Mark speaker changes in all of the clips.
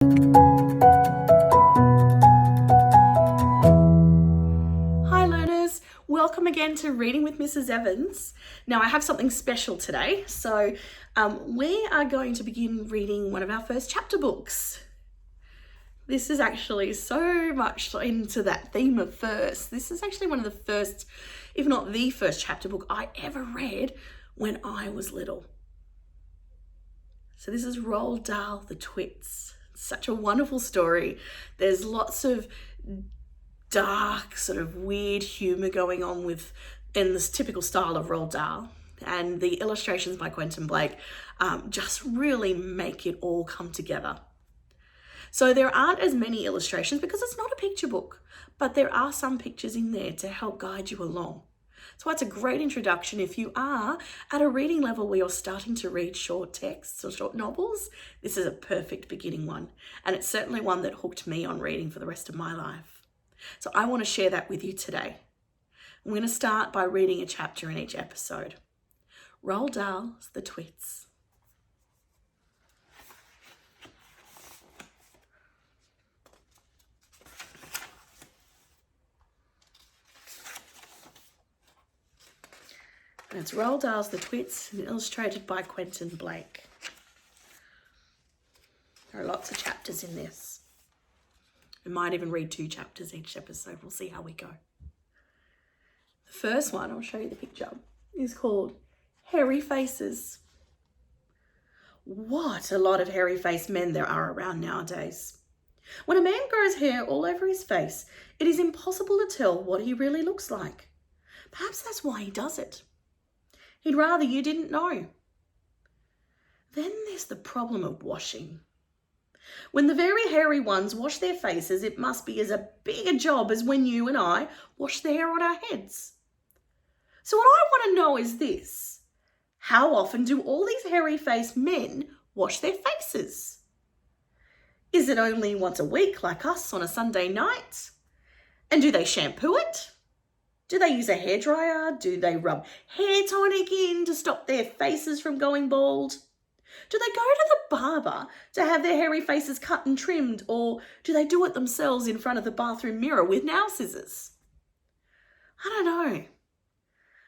Speaker 1: Hi learners, welcome again to Reading with Mrs. Evans. Now I have something special today, so we are going to begin reading one of our first chapter books. This is actually so much into that theme of first. This is actually one of the first, if not the first chapter book I ever read when I was little. So this is Roald Dahl, The Twits. It's such a wonderful story. There's lots of dark, sort of weird humour going on in this typical style of Roald Dahl. And the illustrations by Quentin Blake just really make it all come together. So there aren't as many illustrations because it's not a picture book, but there are some pictures in there to help guide you along. So it's a great introduction if you are at a reading level where you're starting to read short texts or short novels. This is a perfect beginning one, and it's certainly one that hooked me on reading for the rest of my life. So I want to share that with you today. I'm going to start by reading a chapter in each episode. Roald Dahl's The Twits. And it's Roald Dahl's The Twits, and illustrated by Quentin Blake. There are lots of chapters in this. We might even read 2 chapters each episode. We'll see how we go. The first one, I'll show you the picture, is called Hairy Faces. What a lot of hairy-faced men there are around nowadays. When a man grows hair all over his face, it is impossible to tell what he really looks like. Perhaps that's why he does it. He'd rather you didn't know. Then there's the problem of washing. When the very hairy ones wash their faces, it must be as big a job as when you and I wash the hair on our heads. So what I want to know is this: how often do all these hairy-faced men wash their faces? Is it only once a week like us on a Sunday night? And do they shampoo it? Do they use a hairdryer? Do they rub hair tonic in to stop their faces from going bald? Do they go to the barber to have their hairy faces cut and trimmed, or do they do it themselves in front of the bathroom mirror with nail scissors? I don't know.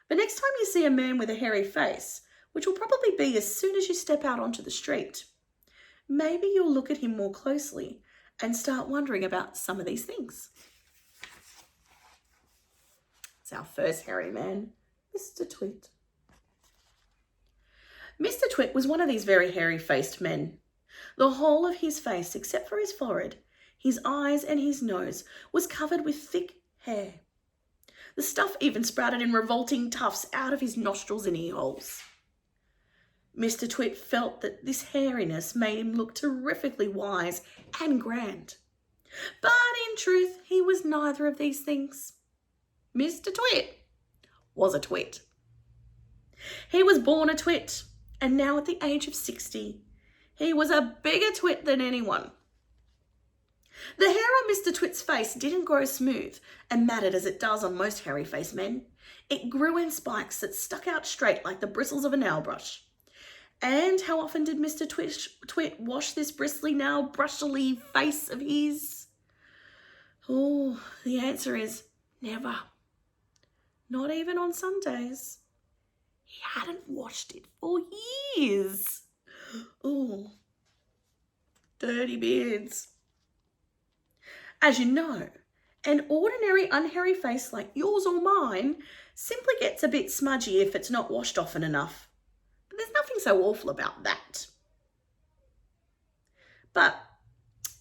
Speaker 1: But next time you see a man with a hairy face, which will probably be as soon as you step out onto the street, maybe you'll look at him more closely and start wondering about some of these things. It's our first hairy man, Mr. Twit. Mr. Twit was one of these very hairy-faced men. The whole of his face, except for his forehead, his eyes and his nose, was covered with thick hair. The stuff even sprouted in revolting tufts out of his nostrils and ear holes. Mr. Twit felt that this hairiness made him look terrifically wise and grand. But in truth, he was neither of these things. Mr. Twit was a twit. He was born a twit, and now at the age of 60, he was a bigger twit than anyone. The hair on Mr. Twit's face didn't grow smooth and matted as it does on most hairy-faced men. It grew in spikes that stuck out straight like the bristles of a nail brush. And how often did Mr. Twit wash this bristly, nail brushily face of his? Oh, the answer is never. Not even on Sundays. He hadn't washed it for years. Oh, dirty beards. As you know, an ordinary unhairy face like yours or mine simply gets a bit smudgy if it's not washed often enough. But there's nothing so awful about that. But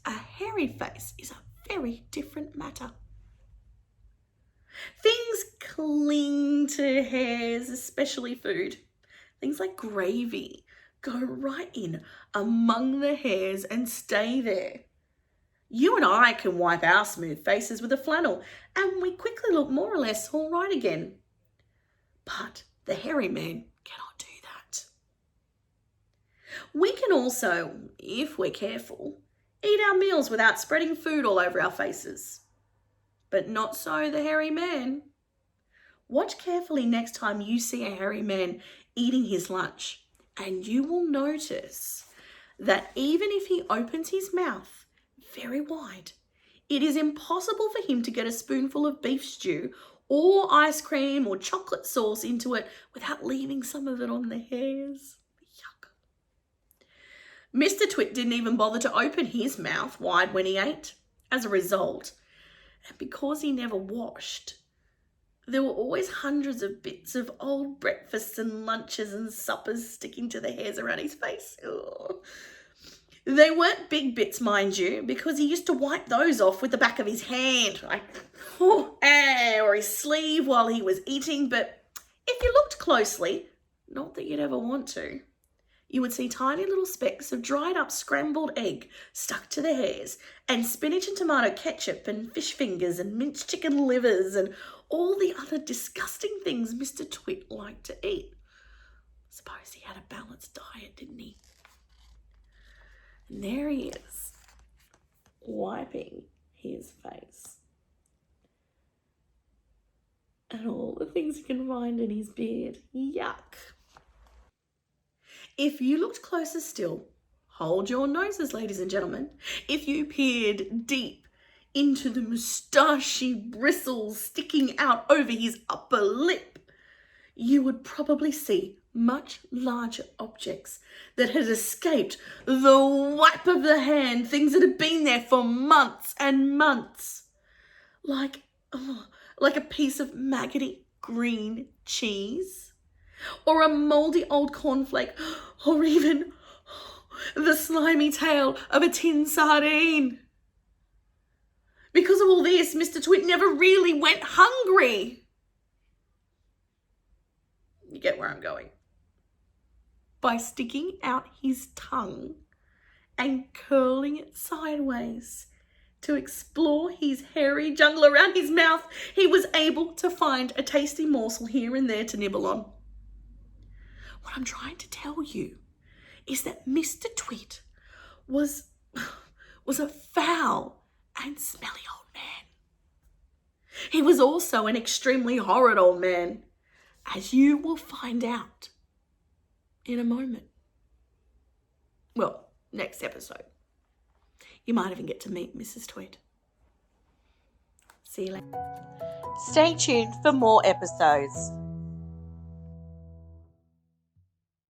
Speaker 1: a hairy face is a very different matter. Things cling to hairs, especially food. Things like gravy go right in among the hairs and stay there. You and I can wipe our smooth faces with a flannel and we quickly look more or less all right again. But the hairy man cannot do that. We can also, if we're careful, eat our meals without spreading food all over our faces. But not so the hairy man. Watch carefully next time you see a hairy man eating his lunch, and you will notice that even if he opens his mouth, very wide. It is impossible for him to get a spoonful of beef stew or ice cream or chocolate sauce into it without leaving some of it on the hairs. Yuck. Mr. Twit didn't even bother to open his mouth wide when he ate. As a result, and because he never washed, there were always hundreds of bits of old breakfasts and lunches and suppers sticking to the hairs around his face. Ugh. They weren't big bits, mind you, because he used to wipe those off with the back of his hand, or his sleeve while he was eating. But if you looked closely, not that you'd ever want to, you would see tiny little specks of dried up scrambled egg stuck to the hairs, and spinach and tomato ketchup and fish fingers and minced chicken livers and all the other disgusting things Mr. Twit liked to eat. Suppose he had a balanced diet, didn't he? And there he is, wiping his face. And all the things you can find in his beard. Yuck. If you looked closer still, hold your noses, ladies and gentlemen. If you peered deep into the moustachy bristles sticking out over his upper lip, you would probably see much larger objects that had escaped the wipe of the hand, things that had been there for months and months, like a piece of maggoty green cheese, or a mouldy old cornflake, or even the slimy tail of a tin sardine. Because of all this, Mr. Twit never really went hungry. You get where I'm going. By sticking out his tongue and curling it sideways to explore his hairy jungle around his mouth, he was able to find a tasty morsel here and there to nibble on. What I'm trying to tell you is that Mr. Twit was a foul and smelly old man. He was also an extremely horrid old man, as you will find out in a moment. Well, next episode. You might even get to meet Mrs. Twit. See you later.
Speaker 2: Stay tuned for more episodes.